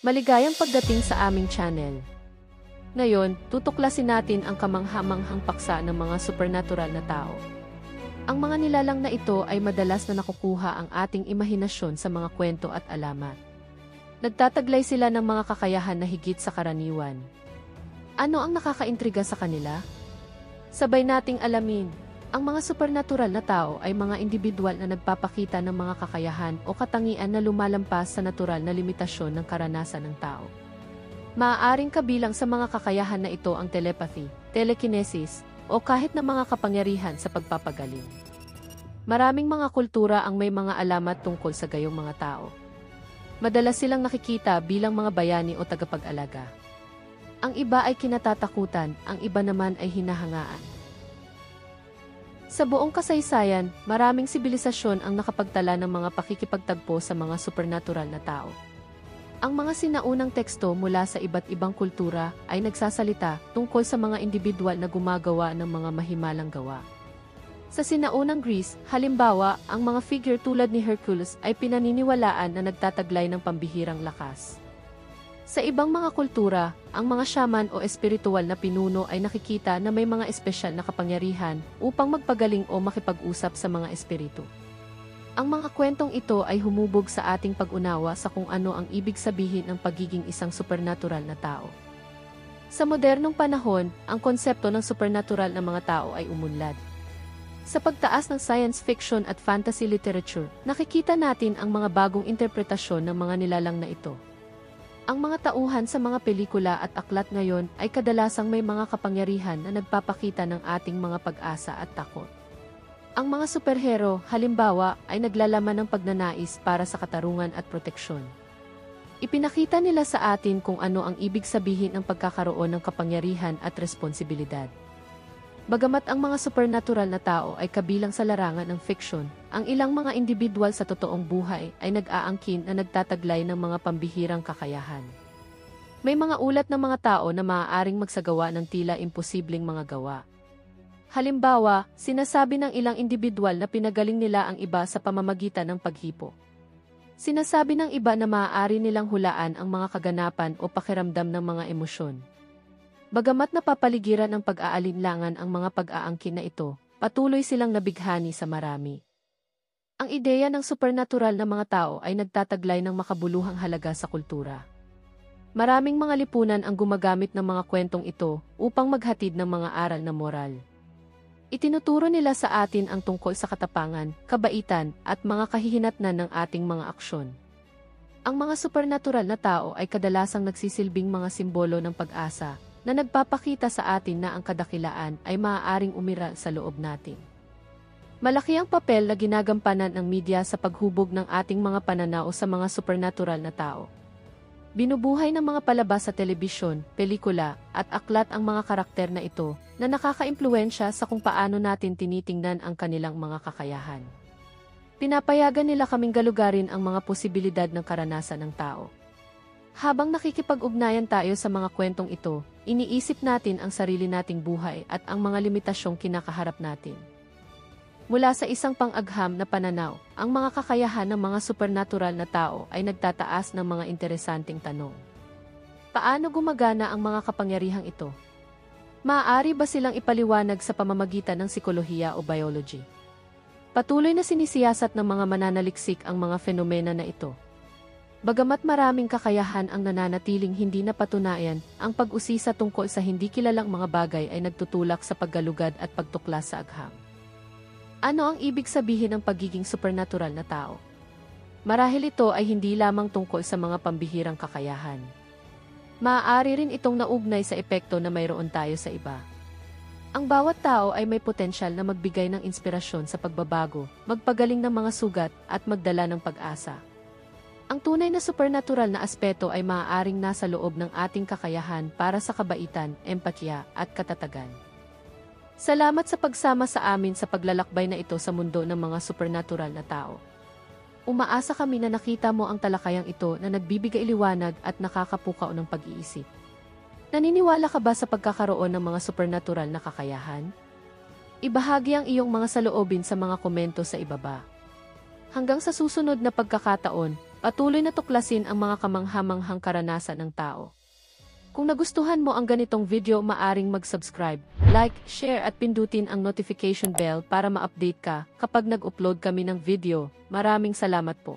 Maligayang pagdating sa aming channel. Ngayon, tutuklasin natin ang kamangha-manghang paksa ng mga supernatural na tao. Ang mga nilalang na ito ay madalas na nakukuha ang ating imahinasyon sa mga kwento at alamat. Nagtataglay sila ng mga kakayahan na higit sa karaniwan. Ano ang nakakaintriga sa kanila? Sabay nating alamin. Ang mga supernatural na tao ay mga individual na nagpapakita ng mga kakayahan o katangian na lumalampas sa natural na limitasyon ng karanasan ng tao. Maaaring kabilang sa mga kakayahan na ito ang telepathy, telekinesis, o kahit na mga kapangyarihan sa pagpapagaling. Maraming mga kultura ang may mga alamat tungkol sa gayong mga tao. Madalas silang nakikita bilang mga bayani o tagapag-alaga. Ang iba ay kinatatakutan, ang iba naman ay hinahangaan. Sa buong kasaysayan, maraming sibilisasyon ang nakapagtala ng mga pakikipagtagpo sa mga supernatural na tao. Ang mga sinaunang teksto mula sa iba't ibang kultura ay nagsasalita tungkol sa mga individual na gumagawa ng mga mahimalang gawa. Sa sinaunang Greece, halimbawa, ang mga figure tulad ni Hercules ay pinaniniwalaan na nagtataglay ng pambihirang lakas. Sa ibang mga kultura, ang mga shaman o espiritual na pinuno ay nakikita na may mga espesyal na kapangyarihan upang magpagaling o makipag-usap sa mga espiritu. Ang mga kwentong ito ay humubog sa ating pag-unawa sa kung ano ang ibig sabihin ng pagiging isang supernatural na tao. Sa modernong panahon, ang konsepto ng supernatural na mga tao ay umunlad. Sa pagtaas ng science fiction at fantasy literature, nakikita natin ang mga bagong interpretasyon ng mga nilalang na ito. Ang mga tauhan sa mga pelikula at aklat ngayon ay kadalasang may mga kapangyarihan na nagpapakita ng ating mga pag-asa at takot. Ang mga superhero, halimbawa, ay naglalaman ng pagnanais para sa katarungan at proteksyon. Ipinakita nila sa atin kung ano ang ibig sabihin ng pagkakaroon ng kapangyarihan at responsibilidad. Bagamat ang mga supernatural na tao ay kabilang sa larangan ng fiction, ang ilang mga individual sa totoong buhay ay nag-aangkin na nagtataglay ng mga pambihirang kakayahan. May mga ulat ng mga tao na maaaring magsagawa ng tila imposibleng mga gawa. Halimbawa, sinasabi ng ilang individual na pinagaling nila ang iba sa pamamagitan ng paghipo. Sinasabi ng iba na maaari nilang hulaan ang mga kaganapan o pakiramdam ng mga emosyon. Bagamat napapaligiran ng pag-aalinlangan ang mga pag-aangkin na ito, patuloy silang nabighani sa marami. Ang ideya ng supernatural na mga tao ay nagtataglay ng makabuluhang halaga sa kultura. Maraming mga lipunan ang gumagamit ng mga kwentong ito upang maghatid ng mga aral na moral. Itinuturo nila sa atin ang tungkol sa katapangan, kabaitan, at mga kahihinatnan ng ating mga aksyon. Ang mga supernatural na tao ay kadalasang nagsisilbing mga simbolo ng pag-asa, na nagpapakita sa atin na ang kadakilaan ay maaaring umiral sa loob natin. Malaki ang papel na ginagampanan ng media sa paghubog ng ating mga pananaw sa mga supernatural na tao. Binubuhay ng mga palabas sa telebisyon, pelikula, at aklat ang mga karakter na ito na nakakaimpluwensya sa kung paano natin tinitingnan ang kanilang mga kakayahan. Pinapayagan nila kaming galugarin ang mga posibilidad ng karanasan ng tao. Habang nakikipag-ugnayan tayo sa mga kwentong ito, iniisip natin ang sarili nating buhay at ang mga limitasyong kinakaharap natin. Mula sa isang pang-agham na pananaw, ang mga kakayahan ng mga supernatural na tao ay nagtataas ng mga interesanting tanong. Paano gumagana ang mga kapangyarihang ito? Maaari ba silang ipaliwanag sa pamamagitan ng psikolohiya o biology? Patuloy na sinisiyasat ng mga mananaliksik ang mga fenomena na ito. Bagamat maraming kakayahan ang nananatiling hindi napatunayan, ang pag-usisa tungkol sa hindi kilalang mga bagay ay nagtutulak sa paggalugad at pagtuklas sa agham. Ano ang ibig sabihin ng pagiging supernatural na tao? Marahil ito ay hindi lamang tungkol sa mga pambihirang kakayahan. Maaari rin itong naugnay sa epekto na mayroon tayo sa iba. Ang bawat tao ay may potensyal na magbigay ng inspirasyon sa pagbabago, magpagaling ng mga sugat, at magdala ng pag-asa. Ang tunay na supernatural na aspeto ay maaaring nasa loob ng ating kakayahan para sa kabaitan, empatya, at katatagan. Salamat sa pagsama sa amin sa paglalakbay na ito sa mundo ng mga supernatural na tao. Umaasa kami na nakita mo ang talakayang ito na nagbibigay liwanag at nakakapukaw ng pag-iisip. Naniniwala ka ba sa pagkakaroon ng mga supernatural na kakayahan? Ibahagi ang iyong mga saloobin sa mga komento sa ibaba. Hanggang sa susunod na pagkakataon, Patuloy na tuklasin ang mga kamanghamanghang karanasan ng tao. Kung nagustuhan mo ang ganitong video, maaring mag-subscribe, like, share at pindutin ang notification bell para ma-update ka kapag nag-upload kami ng video. Maraming salamat po.